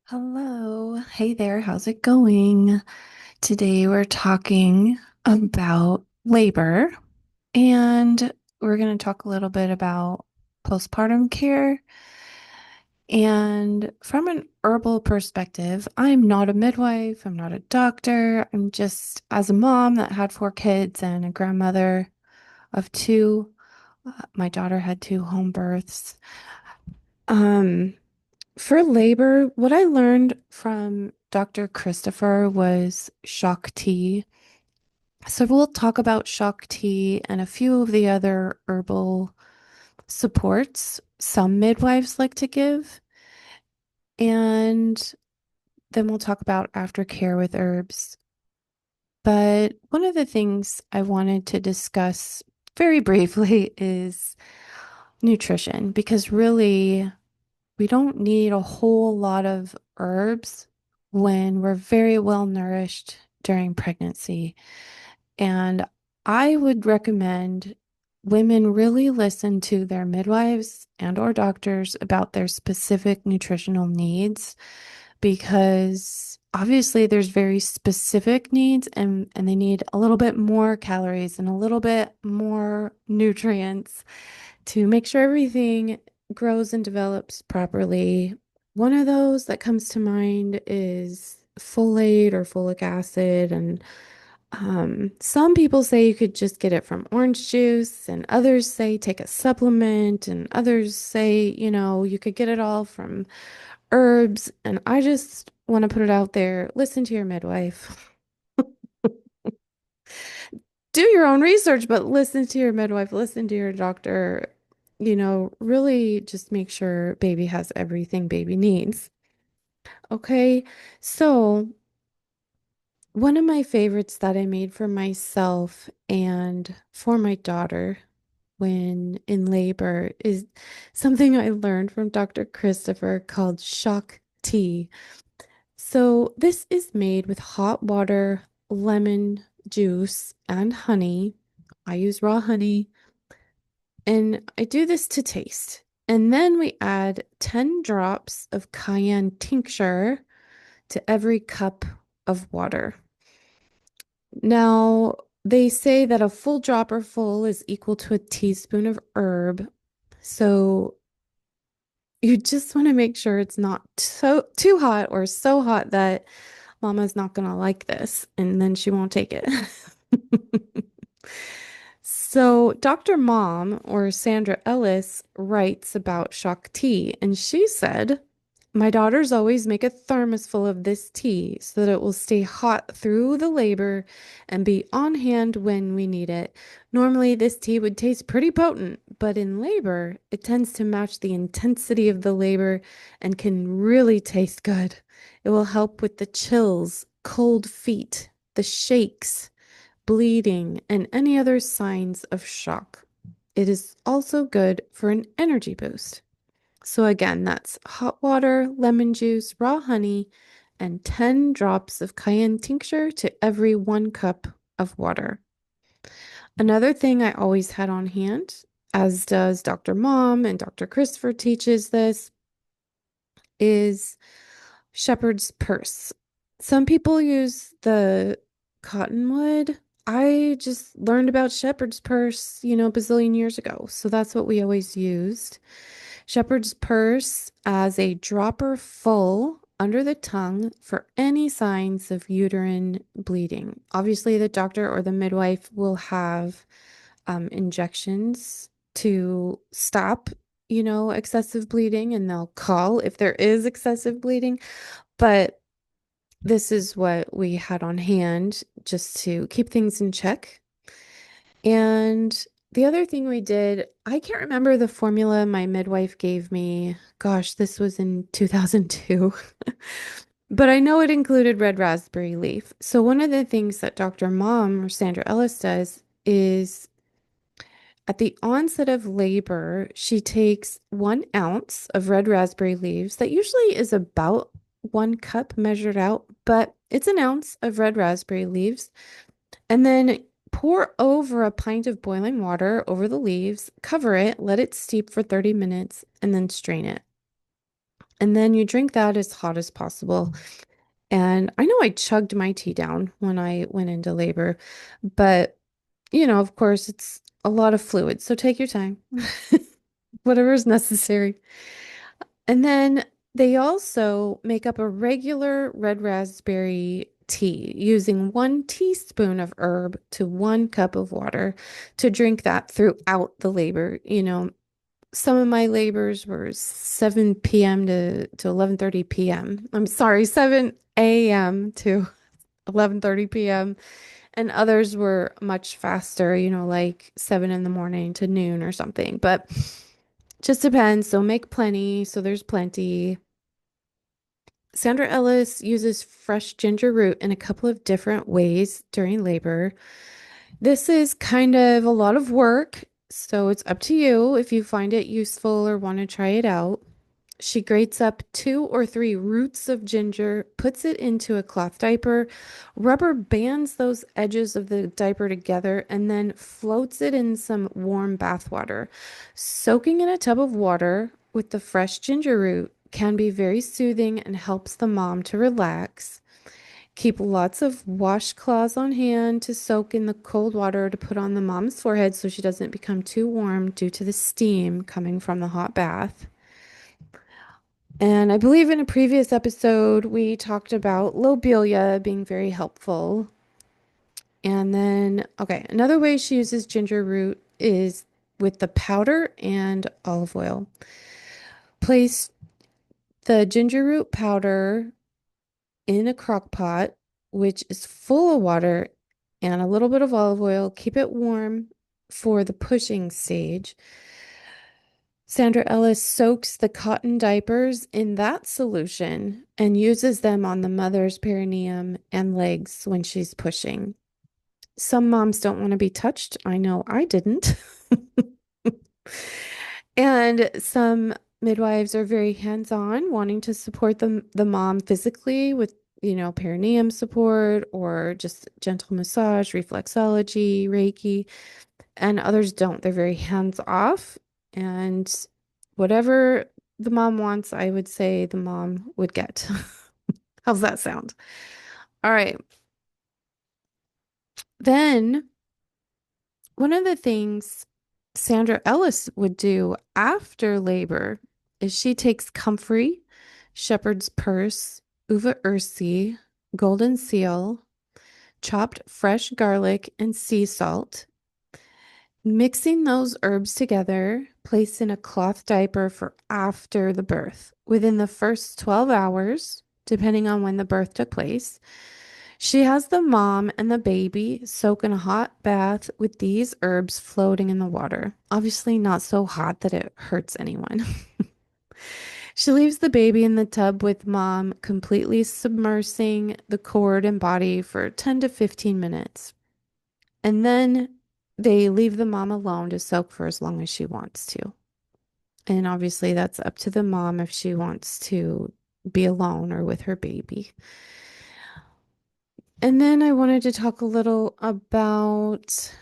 Hello. Hey there. How's it going? Today we're talking about labor and we're going to talk a little bit about postpartum care. And from an herbal perspective, I'm not a midwife, I'm not a doctor. I'm just, as a mom that had four kids and a grandmother of two, my daughter had two home births. Um, For labor, what I learned from Dr. Christopher was shock tea. So we'll talk about shock tea and a few of the other herbal supports some midwives like to give. And then we'll talk about aftercare with herbs. But one of the things I wanted to discuss very briefly is nutrition, because really we don't need a whole lot of herbs when we're very well nourished during pregnancy. And I would recommend women really listen to their midwives and or doctors about their specific nutritional needs, because obviously there's very specific needs and they need a little bit more calories and a little bit more nutrients to make sure everything grows and develops properly. One of those that comes to mind is folate or folic acid. And some people say you could just get it from orange juice, and others say take a supplement, and others say, you could get it all from herbs. And I just want to put it out there, listen to your midwife. Do your own research, but listen to your midwife, listen to your doctor. Really just make sure baby has everything baby needs. Okay, so one of my favorites that I made for myself and for my daughter when in labor is something I learned from Dr. Christopher called shock tea. So this is made with hot water, lemon juice, and honey. I use raw honey. And I do this to taste. And then we add 10 drops of cayenne tincture to every cup of water. Now, they say that a full dropper full is equal to a teaspoon of herb. So you just want to make sure it's not too hot or so hot that mama's not going to like this and then she won't take it. So, Dr. Mom, or Sandra Ellis, writes about shock tea, and she said, my daughters always make a thermos full of this tea so that it will stay hot through the labor and be on hand when we need it. Normally, this tea would taste pretty potent, but in labor, it tends to match the intensity of the labor and can really taste good. It will help with the chills, cold feet, the shakes, bleeding, and any other signs of shock. It is also good for an energy boost. So, again, that's hot water, lemon juice, raw honey, and 10 drops of cayenne tincture to every 1 cup of water. Another thing I always had on hand, as does Dr. Mom and Dr. Christopher teaches this, is shepherd's purse. Some people use the cottonwood. I just learned about shepherd's purse, bazillion years ago. So that's what we always used. Shepherd's purse as a dropper full under the tongue for any signs of uterine bleeding. Obviously, the doctor or the midwife will have injections to stop, excessive bleeding, and they'll call if there is excessive bleeding. But this is what we had on hand just to keep things in check. And the other thing we did, I can't remember the formula my midwife gave me. Gosh, this was in 2002. But I know it included red raspberry leaf. So one of the things that Dr. Mom or Sandra Ellis does is at the onset of labor, she takes 1 ounce of red raspberry leaves. That usually is about 1 cup measured out, but it's an ounce of red raspberry leaves. And then pour over a pint of boiling water over the leaves, cover it, let it steep for 30 minutes, and then strain it. And then you drink that as hot as possible. And I know I chugged my tea down when I went into labor, but of course, it's a lot of fluid, so take your time, whatever is necessary. And then they also make up a regular red raspberry tea using 1 teaspoon of herb to 1 cup of water to drink that throughout the labor. Some of my labors were 7 p.m. to 11:30 p.m. I'm sorry, 7 a.m. to 11:30 p.m. And others were much faster, like 7 in the morning to noon or something. But just depends. So make plenty. So there's plenty. Sandra Ellis uses fresh ginger root in a couple of different ways during labor. This is kind of a lot of work, so it's up to you if you find it useful or want to try it out. She grates up 2 or 3 roots of ginger, puts it into a cloth diaper, rubber bands those edges of the diaper together, and then floats it in some warm bath water. Soaking in a tub of water with the fresh ginger root can be very soothing and helps the mom to relax. Keep lots of washcloths on hand to soak in the cold water to put on the mom's forehead so she doesn't become too warm due to the steam coming from the hot bath. And I believe in a previous episode, we talked about lobelia being very helpful. And then, okay, another way she uses ginger root is with the powder and olive oil. Place the ginger root powder in a crock pot, which is full of water and a little bit of olive oil. Keep it warm for the pushing stage. Sandra Ellis soaks the cotton diapers in that solution and uses them on the mother's perineum and legs when she's pushing. Some moms don't want to be touched. I know I didn't. And some midwives are very hands-on, wanting to support the mom physically with, perineum support or just gentle massage, reflexology, Reiki, and others don't. They're very hands-off, and whatever the mom wants, I would say the mom would get. How's that sound? All right. Then one of the things Sandra Ellis would do after labor is she takes comfrey, shepherd's purse, uva ursi, golden seal, chopped fresh garlic, and sea salt. Mixing those herbs together, place in a cloth diaper for after the birth. Within the first 12 hours, depending on when the birth took place, she has the mom and the baby soak in a hot bath with these herbs floating in the water. Obviously, not so hot that it hurts anyone. She leaves the baby in the tub with mom, completely submersing the cord and body for 10 to 15 minutes. And then they leave the mom alone to soak for as long as she wants to. And obviously, that's up to the mom if she wants to be alone or with her baby. And then I wanted to talk a little about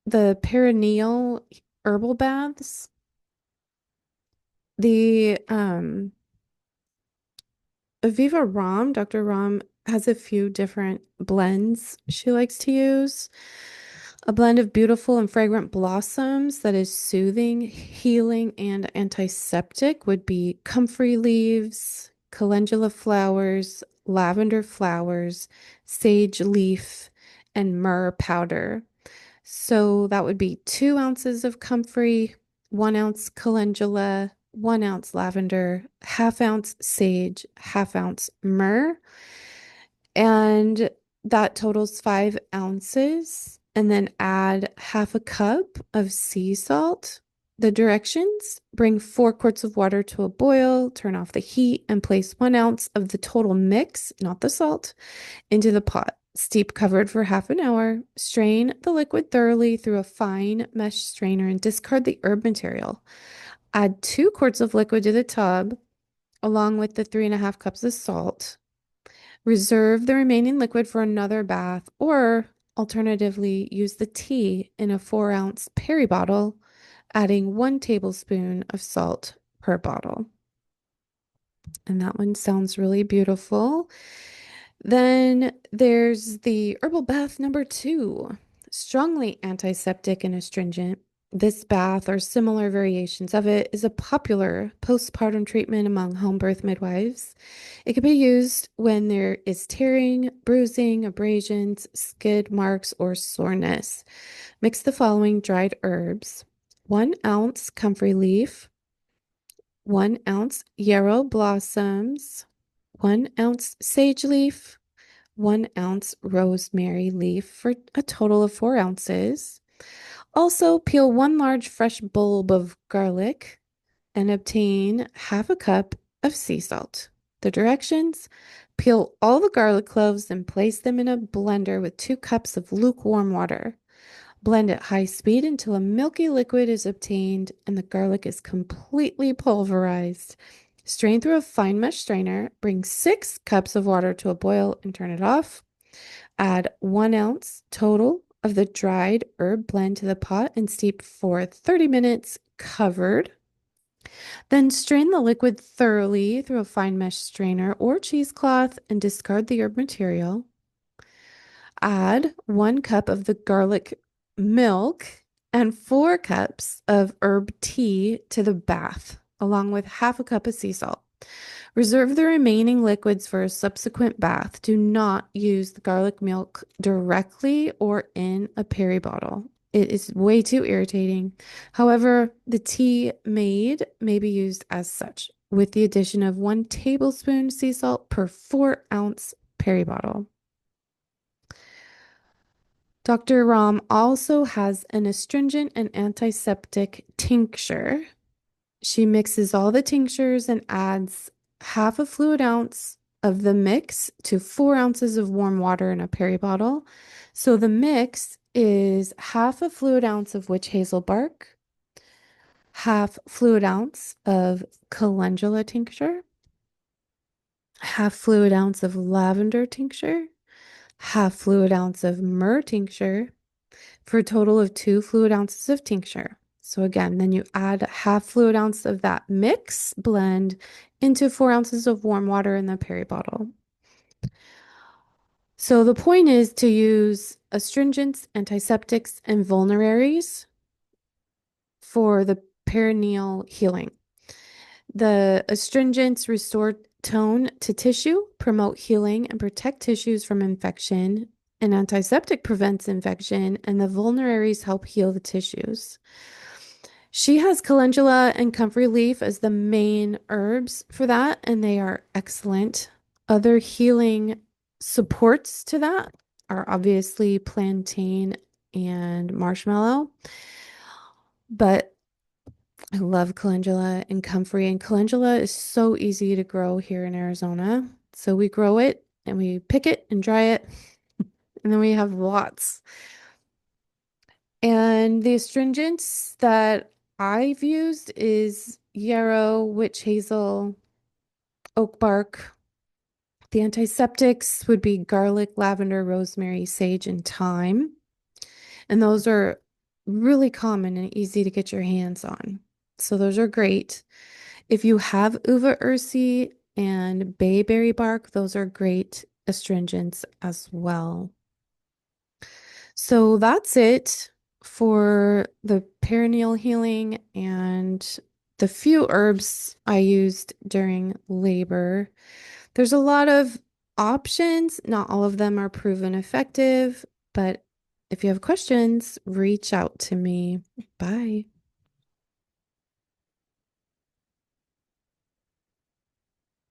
the perineal herbal baths. The Aviva Ram, Dr. Ram, has a few different blends she likes to use. A blend of beautiful and fragrant blossoms that is soothing, healing, and antiseptic would be comfrey leaves, calendula flowers, lavender flowers, sage leaf, and myrrh powder. So that would be 2 ounces of comfrey, 1 ounce calendula, 1 ounce lavender, half ounce sage, half ounce myrrh, and that totals 5 ounces. And then add half a cup of sea salt. The directions: bring 4 quarts of water to a boil, turn off the heat, and place 1 ounce of the total mix, not the salt, into the pot. Steep covered for half an hour. Strain the liquid thoroughly through a fine mesh strainer and discard the herb material. Add 2 quarts of liquid to the tub, along with the 3.5 cups of salt. Reserve the remaining liquid for another bath, or alternatively, use the tea in a 4 ounce Peri bottle, adding 1 tablespoon of salt per bottle. And that one sounds really beautiful. Then there's the herbal bath number two, strongly antiseptic and astringent. This bath or similar variations of it is a popular postpartum treatment among home birth midwives. It can be used when there is tearing, bruising, abrasions, skid marks, or soreness. Mix the following dried herbs: 1 ounce comfrey leaf, 1 ounce yarrow blossoms, 1 ounce sage leaf, 1 ounce rosemary leaf for a total of 4 ounces. Also, peel one large fresh bulb of garlic and obtain half a cup of sea salt. The directions: peel all the garlic cloves and place them in a blender with 2 cups of lukewarm water. Blend at high speed until a milky liquid is obtained and the garlic is completely pulverized. Strain through a fine mesh strainer, bring 6 cups of water to a boil and turn it off. Add 1 ounce total of the dried herb blend to the pot and steep for 30 minutes covered. Then strain the liquid thoroughly through a fine mesh strainer or cheesecloth and discard the herb material. Add 1 cup of the garlic milk and 4 cups of herb tea to the bath, along with half a cup of sea salt. Reserve the remaining liquids for a subsequent bath. Do not use the garlic milk directly or in a Peri bottle. It is way too irritating. However, the tea made may be used as such, with the addition of 1 tablespoon sea salt per 4 ounce Peri bottle. Dr. Ram also has an astringent and antiseptic tincture. She mixes all the tinctures and adds half a fluid ounce of the mix to 4 ounces of warm water in a Peri bottle. So the mix is half a fluid ounce of witch hazel bark, half fluid ounce of calendula tincture, half fluid ounce of lavender tincture, half fluid ounce of myrrh tincture, for a total of 2 fluid ounces of tincture. So again, then you add half fluid ounce of that mix blend into 4 ounces of warm water in the Peri bottle. So the point is to use astringents, antiseptics, and vulneraries for the perineal healing. The astringents restore tone to tissue, promote healing, and protect tissues from infection. An antiseptic prevents infection, and the vulneraries help heal the tissues. She has calendula and comfrey leaf as the main herbs for that, and they are excellent. Other healing supports to that are obviously plantain and marshmallow, but I love calendula and comfrey, and calendula is so easy to grow here in Arizona. So we grow it and we pick it and dry it, and then we have lots. And the astringents that I've used is yarrow, witch hazel, oak bark. The antiseptics would be garlic, lavender, rosemary, sage, and thyme. And those are really common and easy to get your hands on. So those are great. If you have uva ursi and bayberry bark, those are great astringents as well. So that's it for the perineal healing and the few herbs I used during labor. There's a lot of options. Not all of them are proven effective, but if you have questions, reach out to me. Bye.